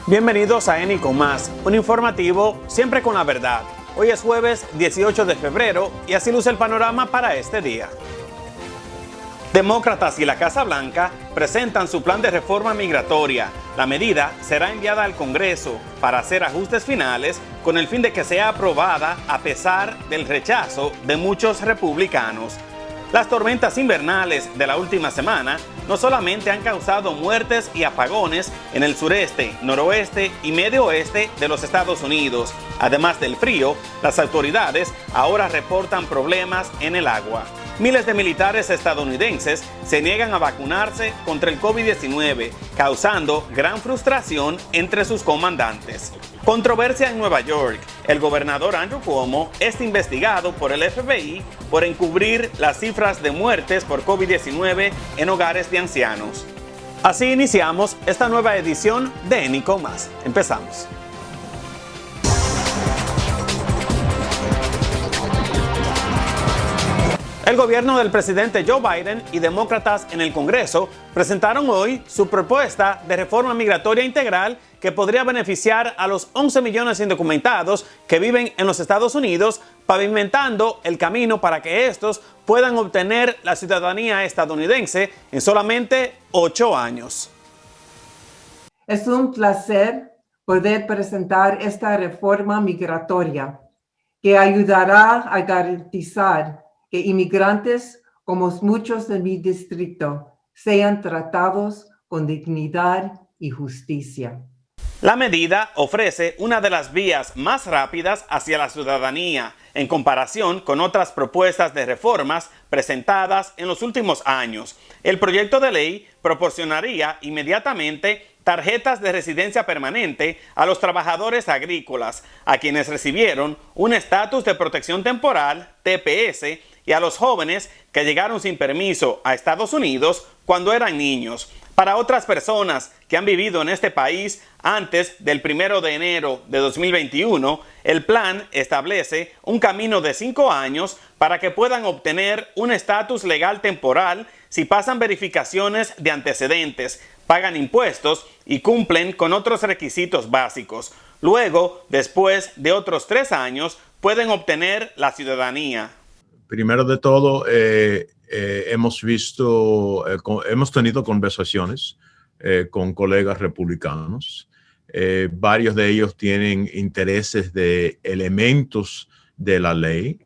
Bienvenidos a ENI con Más, un informativo siempre con la verdad. Hoy es jueves 18 de febrero y así luce el panorama para este día. Demócratas y la Casa Blanca presentan su plan de reforma migratoria. La medida será enviada al Congreso para hacer ajustes finales con el fin de que sea aprobada a pesar del rechazo de muchos republicanos. Las tormentas invernales de la última semana no solamente han causado muertes y apagones en el sureste, noroeste y medio oeste de los Estados Unidos. Además del frío, las autoridades ahora reportan problemas en el agua. Miles de militares estadounidenses se niegan a vacunarse contra el COVID-19, causando gran frustración entre sus comandantes. Controversia en Nueva York. El gobernador Andrew Cuomo es investigado por el FBI por encubrir las cifras de muertes por COVID-19 en hogares de ancianos. Así iniciamos esta nueva edición de ENI con Más. Empezamos. El gobierno del presidente Joe Biden y demócratas en el Congreso presentaron hoy su propuesta de reforma migratoria integral que podría beneficiar a los 11 millones de indocumentados que viven en los Estados Unidos, pavimentando el camino para que estos puedan obtener la ciudadanía estadounidense en solamente 8 años. Es un placer poder presentar esta reforma migratoria que ayudará a garantizar que inmigrantes, como muchos de mi distrito, sean tratados con dignidad y justicia. La medida ofrece una de las vías más rápidas hacia la ciudadanía en comparación con otras propuestas de reformas presentadas en los últimos años. El proyecto de ley proporcionaría inmediatamente tarjetas de residencia permanente a los trabajadores agrícolas, a quienes recibieron un estatus de protección temporal, TPS, y a los jóvenes que llegaron sin permiso a Estados Unidos cuando eran niños. Para otras personas que han vivido en este país antes del 1 de enero de 2021, el plan establece un camino de 5 años para que puedan obtener un estatus legal temporal si pasan verificaciones de antecedentes, pagan impuestos y cumplen con otros requisitos básicos. Luego, después de otros 3 años, pueden obtener la ciudadanía. Primero de todo, hemos tenido conversaciones con colegas republicanos. Varios de ellos tienen intereses de elementos de la ley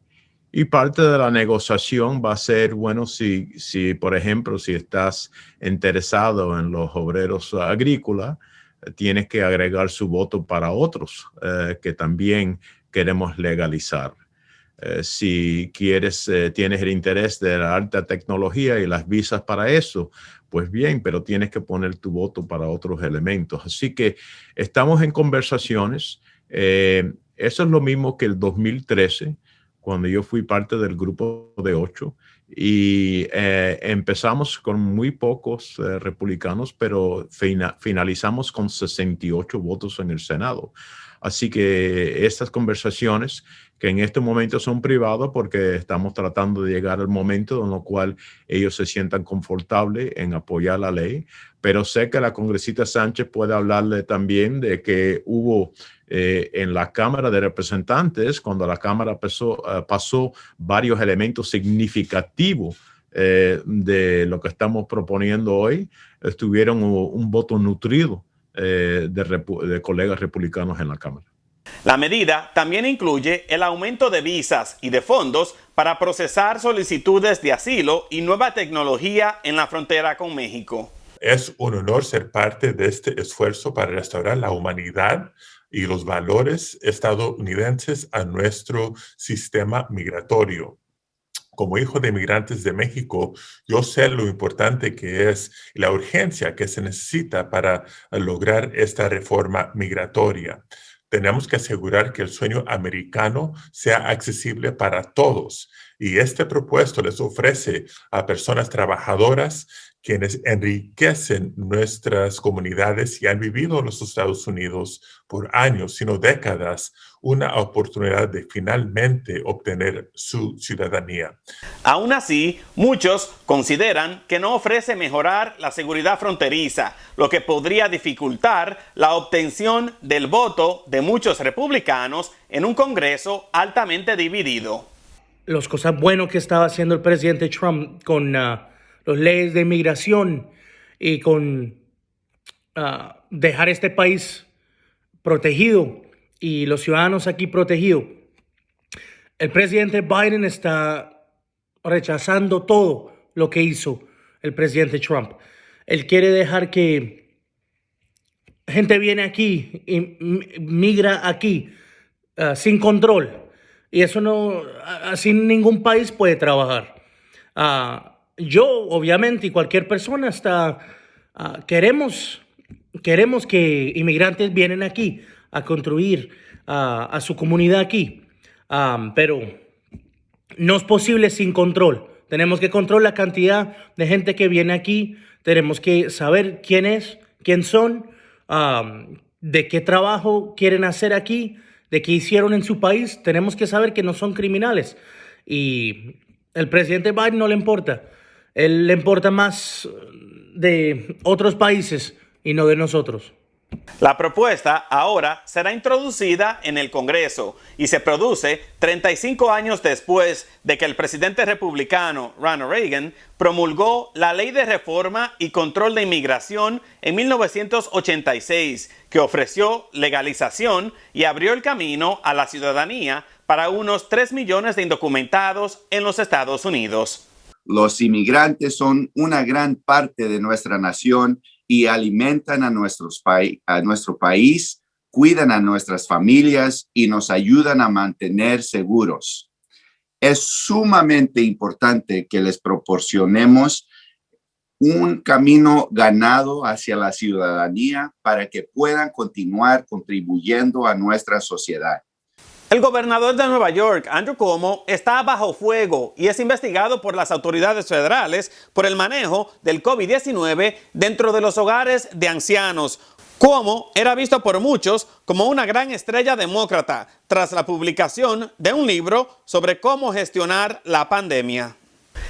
y parte de la negociación va a ser, bueno, si por ejemplo, si estás interesado en los obreros agrícolas, tienes que agregar su voto para otros que también queremos legalizar. Si tienes el interés de la alta tecnología y las visas para eso, pues bien, pero tienes que poner tu voto para otros elementos. Así que estamos en conversaciones. Eso es lo mismo que el 2013, cuando yo fui parte del grupo de 8 y empezamos con muy pocos republicanos, pero finalizamos con 68 votos en el Senado. Así que estas conversaciones, que en este momento son privadas porque estamos tratando de llegar al momento en el cual ellos se sientan confortables en apoyar la ley, pero sé que la congresista Sánchez puede hablarle también de que hubo en la Cámara de Representantes, cuando la Cámara pasó varios elementos significativos de lo que estamos proponiendo hoy, tuvieron un voto nutrido de colegas republicanos en la Cámara. La medida también incluye el aumento de visas y de fondos para procesar solicitudes de asilo y nueva tecnología en la frontera con México. Es un honor ser parte de este esfuerzo para restaurar la humanidad y los valores estadounidenses a nuestro sistema migratorio. Como hijo de inmigrantes de México, yo sé lo importante que es y la urgencia que se necesita para lograr esta reforma migratoria. Tenemos que asegurar que el sueño americano sea accesible para todos. Y este propuesto les ofrece a personas trabajadoras quienes enriquecen nuestras comunidades y han vivido en los Estados Unidos por años, sino décadas, una oportunidad de finalmente obtener su ciudadanía. Aún así, muchos consideran que no ofrece mejorar la seguridad fronteriza, lo que podría dificultar la obtención del voto de muchos republicanos en un Congreso altamente dividido. Las cosas buenas que estaba haciendo el presidente Trump con las leyes de inmigración y con dejar este país protegido y los ciudadanos aquí protegidos. El presidente Biden está rechazando todo lo que hizo el presidente Trump. Él quiere dejar que gente viene aquí y migra aquí sin control. Y eso no, así ningún país puede trabajar. Yo, obviamente, y cualquier persona queremos que inmigrantes vienen aquí a construir a su comunidad aquí. Pero no es posible sin control. Tenemos que controlar la cantidad de gente que viene aquí. Tenemos que saber quién son, de qué trabajo quieren hacer aquí, de qué hicieron en su país. Tenemos que saber que no son criminales. Y el presidente Biden no le importa. Él le importa más de otros países y no de nosotros. La propuesta ahora será introducida en el Congreso y se produce 35 años después de que el presidente republicano Ronald Reagan promulgó la Ley de Reforma y Control de Inmigración en 1986, que ofreció legalización y abrió el camino a la ciudadanía para unos 3 millones de indocumentados en los Estados Unidos. Los inmigrantes son una gran parte de nuestra nación y alimentan a nuestro país, cuidan a nuestras familias y nos ayudan a mantener seguros. Es sumamente importante que les proporcionemos un camino ganado hacia la ciudadanía para que puedan continuar contribuyendo a nuestra sociedad. El gobernador de Nueva York, Andrew Cuomo, está bajo fuego y es investigado por las autoridades federales por el manejo del COVID-19 dentro de los hogares de ancianos. Cuomo era visto por muchos como una gran estrella demócrata tras la publicación de un libro sobre cómo gestionar la pandemia.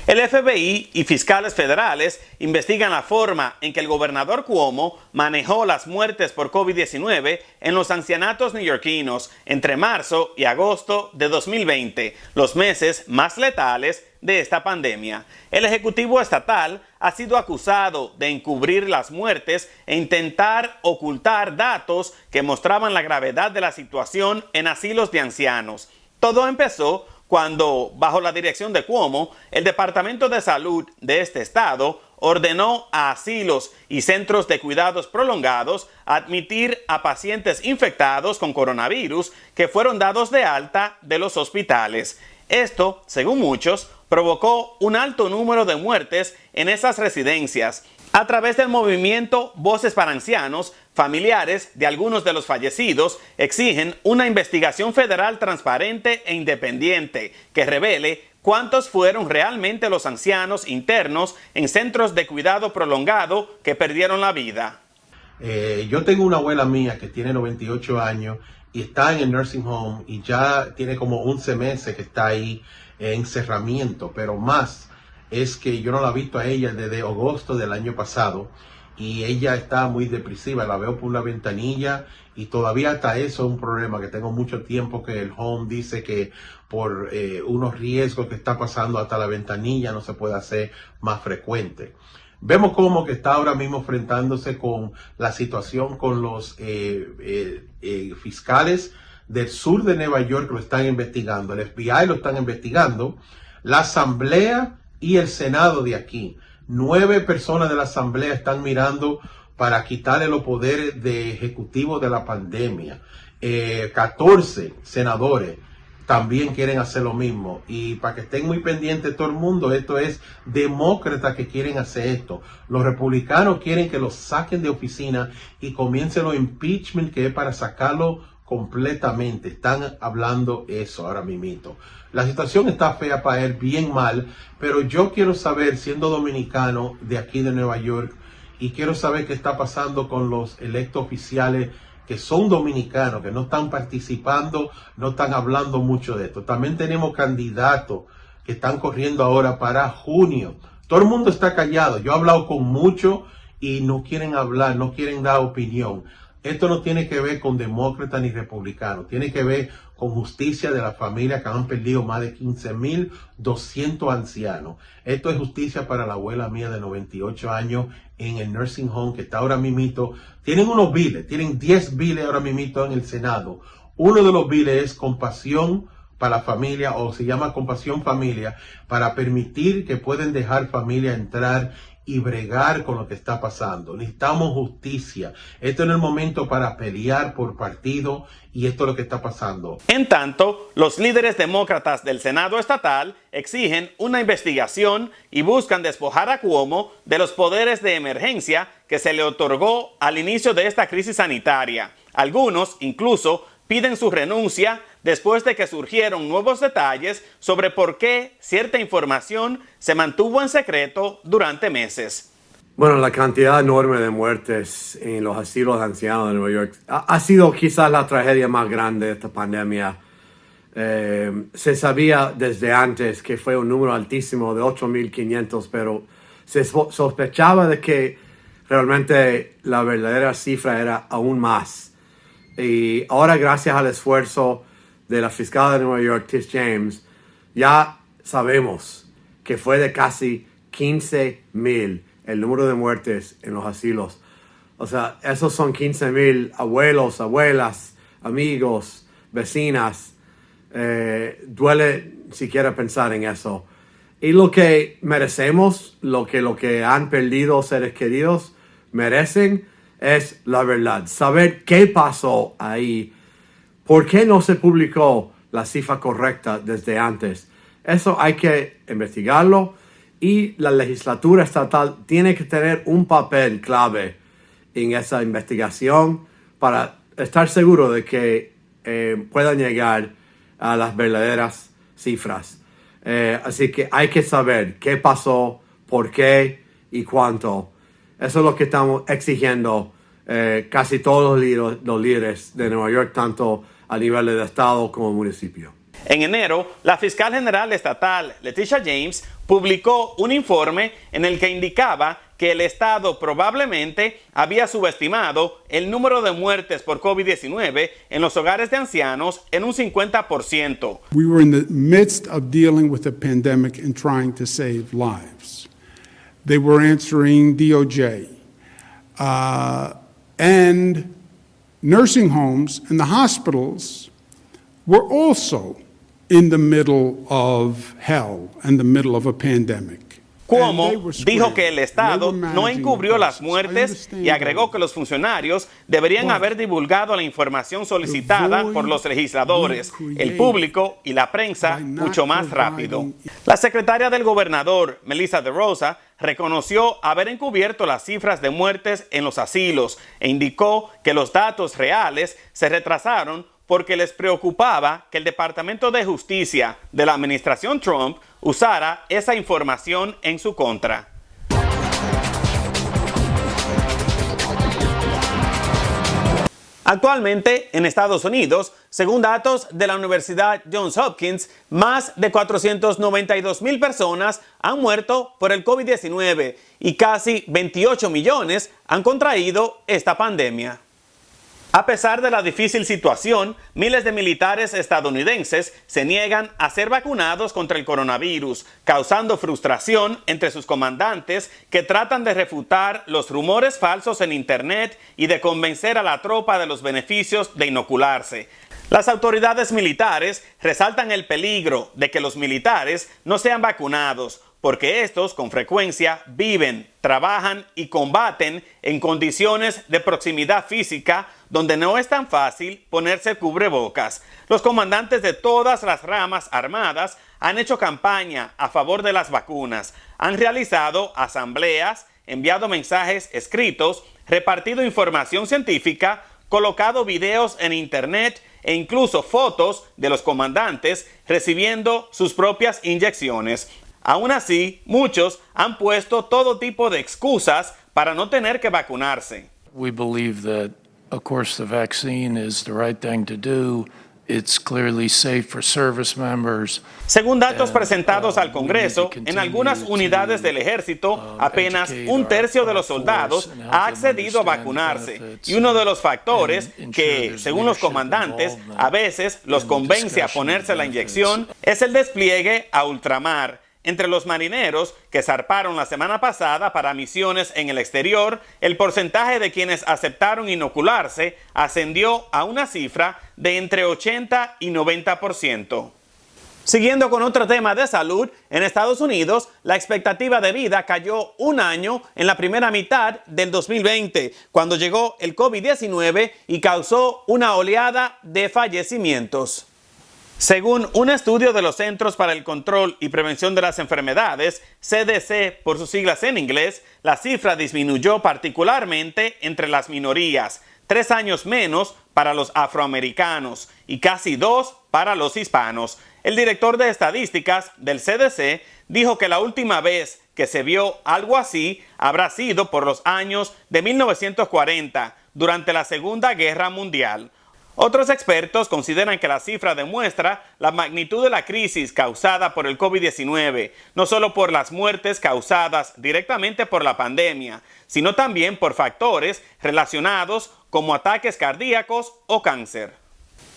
El FBI y fiscales federales investigan la forma en que el gobernador Cuomo manejó las muertes por COVID-19 en los ancianatos neoyorquinos entre marzo y agosto de 2020, los meses más letales de esta pandemia. El ejecutivo estatal ha sido acusado de encubrir las muertes e intentar ocultar datos que mostraban la gravedad de la situación en asilos de ancianos. Todo empezó cuando, bajo la dirección de Cuomo, el Departamento de Salud de este estado ordenó a asilos y centros de cuidados prolongados admitir a pacientes infectados con coronavirus que fueron dados de alta de los hospitales. Esto, según muchos, provocó un alto número de muertes en esas residencias. A través del movimiento Voces para Ancianos, familiares de algunos de los fallecidos exigen una investigación federal transparente e independiente que revele cuántos fueron realmente los ancianos internos en centros de cuidado prolongado que perdieron la vida. Yo tengo una abuela mía que tiene 98 años y está en el nursing home y ya tiene como 11 meses que está ahí en encerramiento, pero más es que yo no la he visto a ella desde agosto del año pasado y ella está muy depresiva, la veo por la ventanilla y todavía hasta eso es un problema, que tengo mucho tiempo que el home dice que por unos riesgos que está pasando hasta la ventanilla no se puede hacer más frecuente. Vemos cómo que está ahora mismo enfrentándose con la situación con los fiscales del sur de Nueva York, lo están investigando, el FBI lo están investigando, la Asamblea y el Senado de aquí. 9 personas de la Asamblea están mirando para quitarle los poderes de ejecutivo de la pandemia. 14 senadores también quieren hacer lo mismo. Y para que estén muy pendientes todo el mundo, esto es demócratas que quieren hacer esto. Los republicanos quieren que los saquen de oficina y comiencen los impeachment, que es para sacarlo completamente. Están hablando eso ahora mismo. La situación está fea para él, bien mal, pero yo quiero saber, siendo dominicano de aquí de Nueva York, y quiero saber qué está pasando con los electos oficiales que son dominicanos, que no están participando, no están hablando mucho de esto. También tenemos candidatos que están corriendo ahora para junio. Todo el mundo está callado. Yo he hablado con muchos y no quieren hablar, no quieren dar opinión. Esto no tiene que ver con demócratas ni republicanos, tiene que ver con justicia de la familia que han perdido más de 15,200 ancianos. Esto es justicia para la abuela mía de 98 años en el nursing home que está ahora mismo. Tienen unos biles, tienen 10 biles ahora mismo en el Senado. Uno de los biles es compasión para la familia, o se llama compasión familia, para permitir que pueden dejar familia entrar y bregar con lo que está pasando. Necesitamos justicia. Esto no es el momento para pelear por partido, y esto es lo que está pasando. En tanto, los líderes demócratas del Senado estatal exigen una investigación y buscan despojar a Cuomo de los poderes de emergencia que se le otorgó al inicio de esta crisis sanitaria. Algunos incluso piden su renuncia después de que surgieron nuevos detalles sobre por qué cierta información se mantuvo en secreto durante meses. Bueno, la cantidad enorme de muertes en los asilos de ancianos de Nueva York ha sido quizás la tragedia más grande de esta pandemia. Se sabía desde antes que fue un número altísimo de 8,500, pero se sospechaba de que realmente la verdadera cifra era aún más. Y ahora, gracias al esfuerzo de la fiscal de Nueva York, Tish James, ya sabemos que fue de casi 15,000 el número de muertes en los asilos. O sea, esos son 15,000 abuelos, abuelas, amigos, vecinas. Duele siquiera pensar en eso. Y lo que merecemos, lo que han perdido seres queridos merecen, es la verdad. Saber qué pasó ahí. ¿Por qué no se publicó la cifra correcta desde antes? Eso hay que investigarlo, y la legislatura estatal tiene que tener un papel clave en esa investigación para estar seguro de que puedan llegar a las verdaderas cifras. Así que hay que saber qué pasó, por qué y cuánto. Eso es lo que estamos exigiendo casi todos los líderes de Nueva York, tanto a nivel de estado como municipio. En enero, la fiscal general estatal, Leticia James, publicó un informe en el que indicaba que el Estado probablemente había subestimado el número de muertes por COVID-19 en los hogares de ancianos en un 50%. We were in the midst of dealing with the pandemic and trying to save lives. They were answering DOJ. And nursing homes and the hospitals were also in the middle of hell and the middle of a pandemic. Cuomo dijo que el Estado no encubrió las muertes y agregó que los funcionarios deberían haber divulgado la información solicitada por los legisladores, el público y la prensa mucho más rápido. La secretaria del gobernador, Melissa DeRosa, reconoció haber encubierto las cifras de muertes en los asilos e indicó que los datos reales se retrasaron porque les preocupaba que el Departamento de Justicia de la administración Trump usara esa información en su contra. Actualmente, en Estados Unidos, según datos de la Universidad Johns Hopkins, más de 492,000 personas han muerto por el COVID-19 y casi 28 millones han contraído esta pandemia. A pesar de la difícil situación, miles de militares estadounidenses se niegan a ser vacunados contra el coronavirus, causando frustración entre sus comandantes que tratan de refutar los rumores falsos en Internet y de convencer a la tropa de los beneficios de inocularse. Las autoridades militares resaltan el peligro de que los militares no sean vacunados, porque estos con frecuencia viven, trabajan y combaten en condiciones de proximidad física donde no es tan fácil ponerse cubrebocas. Los comandantes de todas las ramas armadas han hecho campaña a favor de las vacunas, han realizado asambleas, enviado mensajes escritos, repartido información científica, colocado videos en internet e incluso fotos de los comandantes recibiendo sus propias inyecciones. Aún así, muchos han puesto todo tipo de excusas para no tener que vacunarse. We believe that, of course, the vaccine is the right thing to do. It's clearly safe for service members. Según datos presentados al Congreso, en algunas unidades del ejército, apenas un tercio de los soldados ha accedido a vacunarse. Y uno de los factores que, según los comandantes, a veces los convence a ponerse la inyección es el despliegue a ultramar. Entre los marineros que zarparon la semana pasada para misiones en el exterior, el porcentaje de quienes aceptaron inocularse ascendió a una cifra de entre 80 y 90%. Siguiendo con otro tema de salud, en Estados Unidos la expectativa de vida cayó un año en la primera mitad del 2020, cuando llegó el COVID-19 y causó una oleada de fallecimientos. Según un estudio de los Centros para el Control y Prevención de las Enfermedades, CDC por sus siglas en inglés, la cifra disminuyó particularmente entre las minorías, 3 años menos para los afroamericanos y casi 2 para los hispanos. El director de estadísticas del CDC dijo que la última vez que se vio algo así habrá sido por los años de 1940, durante la Segunda Guerra Mundial. Otros expertos consideran que la cifra demuestra la magnitud de la crisis causada por el COVID-19, no solo por las muertes causadas directamente por la pandemia, sino también por factores relacionados como ataques cardíacos o cáncer.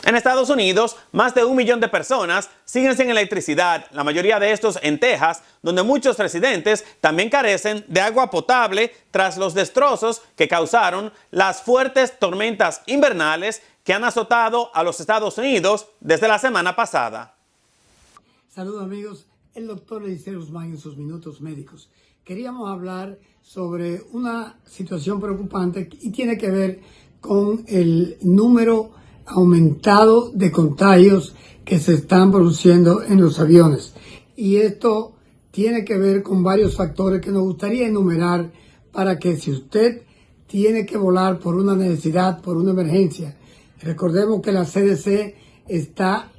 En Estados Unidos, más de 1 millón de personas siguen sin electricidad, la mayoría de estos en Texas, donde muchos residentes también carecen de agua potable tras los destrozos que causaron las fuertes tormentas invernales que han azotado a los Estados Unidos desde la semana pasada. Saludos amigos, el doctor Eliseo Guzmán en sus minutos médicos. Queríamos hablar sobre una situación preocupante y tiene que ver con el número aumentado de contagios que se están produciendo en los aviones. Y esto tiene que ver con varios factores que nos gustaría enumerar para que si usted tiene que volar por una necesidad, por una emergencia, recordemos que la CDC está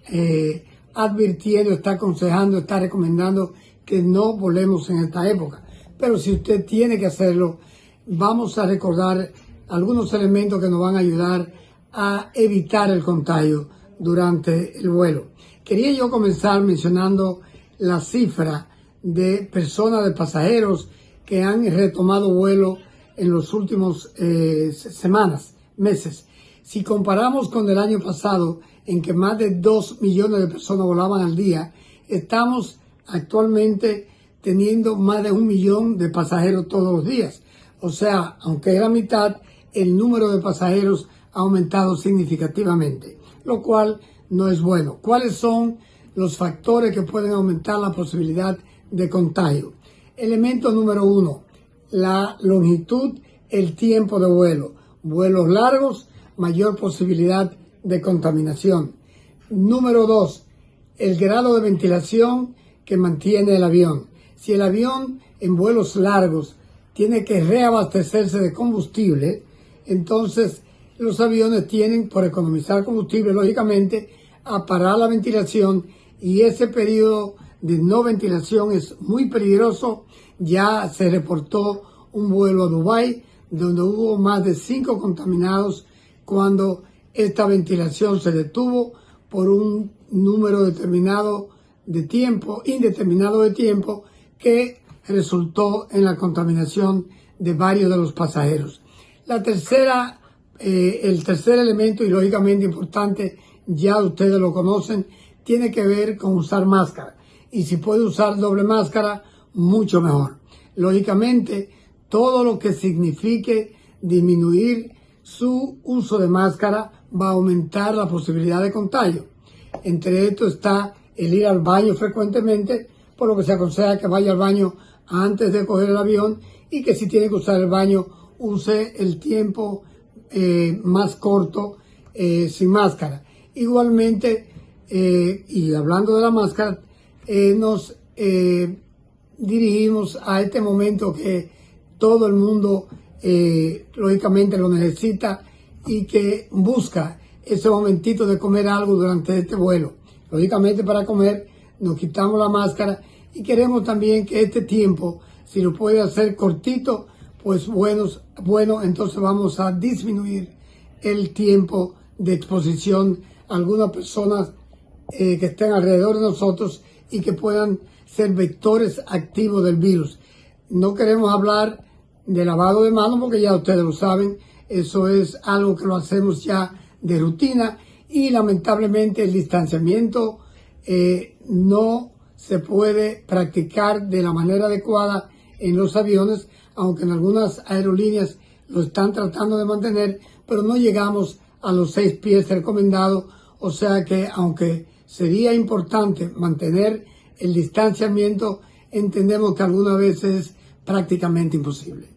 advirtiendo, está aconsejando, está recomendando que no volemos en esta época. Pero si usted tiene que hacerlo, vamos a recordar algunos elementos que nos van a ayudar a evitar el contagio durante el vuelo. Quería yo comenzar mencionando la cifra de personas, de pasajeros que han retomado vuelo en los últimos semanas, meses. Si comparamos con el año pasado, en que más de 2 millones de personas volaban al día, estamos actualmente teniendo más de 1 millón de pasajeros todos los días. O sea, aunque es la mitad, el número de pasajeros ha aumentado significativamente, lo cual no es bueno. ¿Cuáles son los factores que pueden aumentar la posibilidad de contagio? Elemento número 1, la longitud, el tiempo de vuelo. Vuelos largos, mayor posibilidad de contaminación. Número 2, el grado de ventilación que mantiene el avión. Si el avión en vuelos largos tiene que reabastecerse de combustible, entonces los aviones tienen, por economizar combustible, lógicamente, a parar la ventilación, y ese periodo de no ventilación es muy peligroso. Ya se reportó un vuelo a Dubái donde hubo más de 5 contaminados cuando esta ventilación se detuvo por un número determinado de tiempo, indeterminado de tiempo, que resultó en la contaminación de varios de los pasajeros. El tercer elemento, y lógicamente importante, ya ustedes lo conocen, tiene que ver con usar máscara. Y si puede usar doble máscara, mucho mejor. Lógicamente, todo lo que signifique disminuir su uso de máscara va a aumentar la posibilidad de contagio. Entre esto está el ir al baño frecuentemente, por lo que se aconseja que vaya al baño antes de coger el avión, y que si tiene que usar el baño, use el tiempo más corto sin máscara. Igualmente, y hablando de la máscara, nos dirigimos a este momento que todo el mundo lógicamente lo necesita, y que busca ese momentito de comer algo durante este vuelo. Lógicamente, para comer nos quitamos la máscara y queremos también que este tiempo, si lo puede hacer cortito, pues bueno, entonces vamos a disminuir el tiempo de exposición a algunas personas que estén alrededor de nosotros y que puedan ser vectores activos del virus. No queremos hablar de lavado de manos porque ya ustedes lo saben, eso es algo que lo hacemos ya de rutina y lamentablemente el distanciamiento no se puede practicar de la manera adecuada en los aviones, aunque en algunas aerolíneas lo están tratando de mantener, pero no llegamos a los 6 pies recomendados, o sea que aunque sería importante mantener el distanciamiento, entendemos que algunas veces es prácticamente imposible.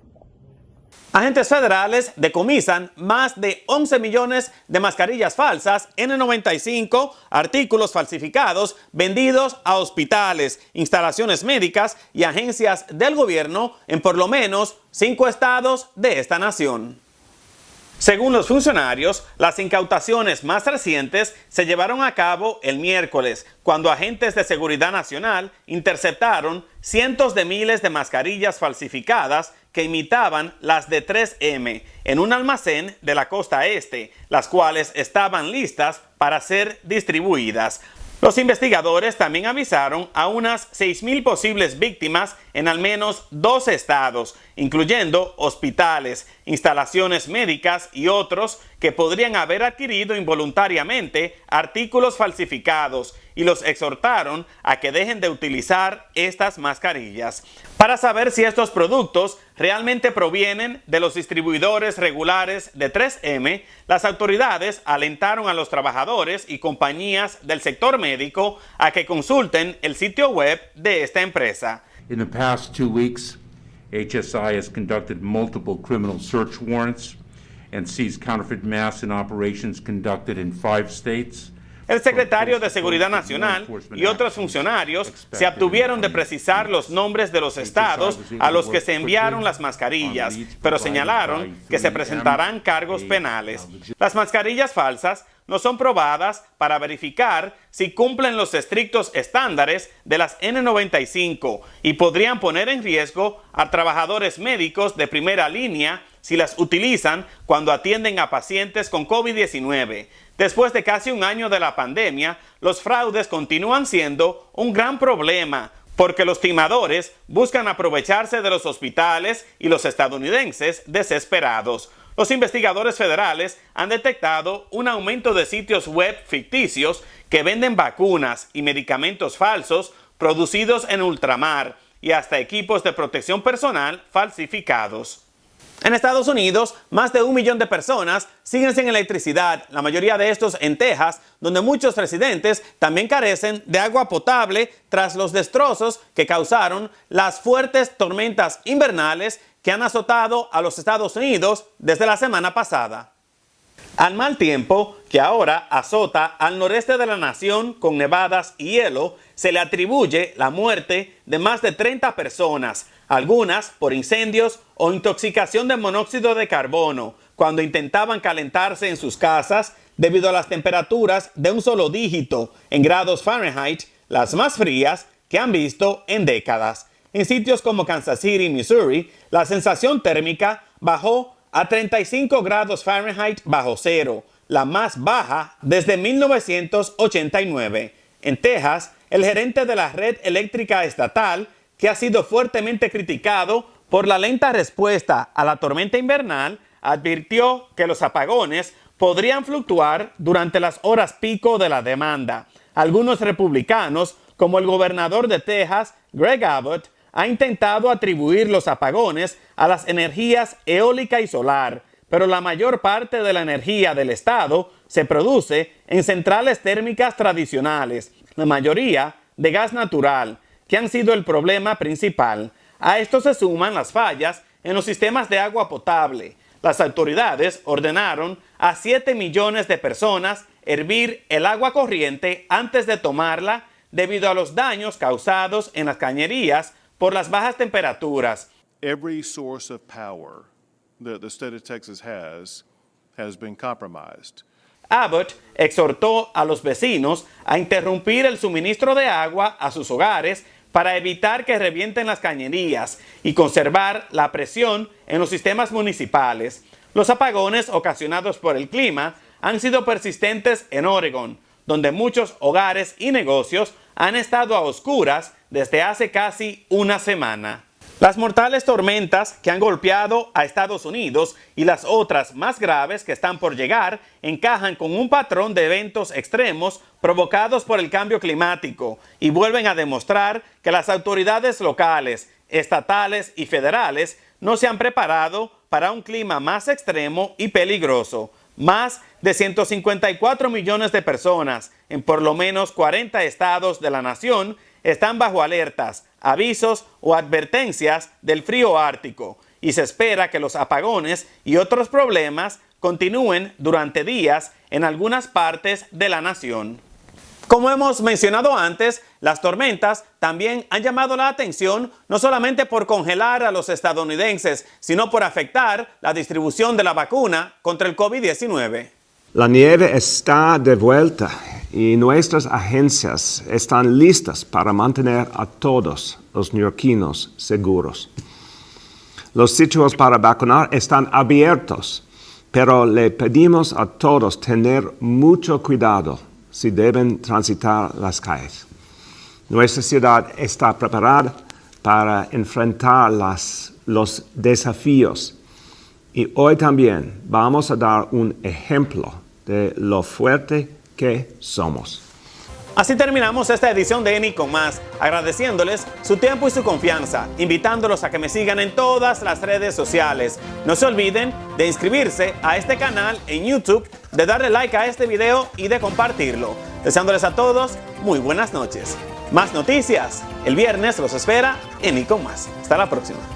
Agentes federales decomisan más de 11 millones de mascarillas falsas N95, artículos falsificados vendidos a hospitales, instalaciones médicas y agencias del gobierno en por lo menos 5 estados de esta nación. Según los funcionarios, las incautaciones más recientes se llevaron a cabo el miércoles, cuando agentes de seguridad nacional interceptaron cientos de miles de mascarillas falsificadas que imitaban las de 3M en un almacén de la costa este, las cuales estaban listas para ser distribuidas. Los investigadores también avisaron a unas 6,000 posibles víctimas en al menos 2 estados, incluyendo hospitales, instalaciones médicas y otros que podrían haber adquirido involuntariamente artículos falsificados, y los exhortaron a que dejen de utilizar estas mascarillas. Para saber si estos productos realmente provienen de los distribuidores regulares de 3M, las autoridades alentaron a los trabajadores y compañías del sector médico a que consulten el sitio web de esta empresa. In the past 2 weeks, HSI has conducted multiple criminal search warrants and seized counterfeit masks in operations conducted in 5 states. El secretario de Seguridad Nacional y otros funcionarios se abstuvieron de precisar los nombres de los estados a los que se enviaron las mascarillas, pero señalaron que se presentarán cargos penales. Las mascarillas falsas no son probadas para verificar si cumplen los estrictos estándares de las N95 y podrían poner en riesgo a trabajadores médicos de primera línea si las utilizan cuando atienden a pacientes con COVID-19. Después de casi un año de la pandemia, los fraudes continúan siendo un gran problema porque los timadores buscan aprovecharse de los hospitales y los estadounidenses desesperados. Los investigadores federales han detectado un aumento de sitios web ficticios que venden vacunas y medicamentos falsos producidos en ultramar y hasta equipos de protección personal falsificados. En Estados Unidos, más de 1 millón de personas siguen sin electricidad, la mayoría de estos en Texas, donde muchos residentes también carecen de agua potable tras los destrozos que causaron las fuertes tormentas invernales que han azotado a los Estados Unidos desde la semana pasada. Al mal tiempo que ahora azota al noreste de la nación con nevadas y hielo, se le atribuye la muerte de más de 30 personas, algunas por incendios o intoxicación de monóxido de carbono, cuando intentaban calentarse en sus casas debido a las temperaturas de un solo dígito en grados Fahrenheit, las más frías que han visto en décadas. En sitios como Kansas City, Missouri, la sensación térmica bajó a 35 grados Fahrenheit bajo cero, la más baja desde 1989. En Texas, el gerente de la red eléctrica estatal, que ha sido fuertemente criticado por la lenta respuesta a la tormenta invernal, advirtió que los apagones podrían fluctuar durante las horas pico de la demanda. Algunos republicanos, como el gobernador de Texas, Greg Abbott, ha intentado atribuir los apagones a las energías eólica y solar, pero la mayor parte de la energía del estado se produce en centrales térmicas tradicionales, la mayoría de gas natural, que han sido el problema principal. A esto se suman las fallas en los sistemas de agua potable. Las autoridades ordenaron a 7 millones de personas hervir el agua corriente antes de tomarla debido a los daños causados en las cañerías por las bajas temperaturas. Every source of power that the state of Texas has has been compromised. Abbott exhortó a los vecinos a interrumpir el suministro de agua a sus hogares para evitar que revienten las cañerías y conservar la presión en los sistemas municipales. Los apagones ocasionados por el clima han sido persistentes en Oregon, donde muchos hogares y negocios han estado a oscuras desde hace casi una semana. Las mortales tormentas que han golpeado a Estados Unidos y las otras más graves que están por llegar encajan con un patrón de eventos extremos provocados por el cambio climático y vuelven a demostrar que las autoridades locales, estatales y federales no se han preparado para un clima más extremo y peligroso. Más de 154 millones de personas en por lo menos 40 estados de la nación están bajo alertas, avisos o advertencias del frío ártico y se espera que los apagones y otros problemas continúen durante días en algunas partes de la nación. Como hemos mencionado antes, las tormentas también han llamado la atención no solamente por congelar a los estadounidenses, sino por afectar la distribución de la vacuna contra el COVID-19. La nieve está de vuelta y nuestras agencias están listas para mantener a todos los neoyorquinos seguros. Los sitios para vacunar están abiertos, pero le pedimos a todos tener mucho cuidado si deben transitar las calles. Nuestra ciudad está preparada para enfrentar los desafíos y hoy también vamos a dar un ejemplo de lo fuerte que somos. Así terminamos esta edición de ENI con Más, agradeciéndoles su tiempo y su confianza, invitándolos a que me sigan en todas las redes sociales. No se olviden de inscribirse a este canal en YouTube, de darle like a este video y de compartirlo. Deseándoles a todos muy buenas noches. Más noticias, el viernes los espera ENI con Más. Hasta la próxima.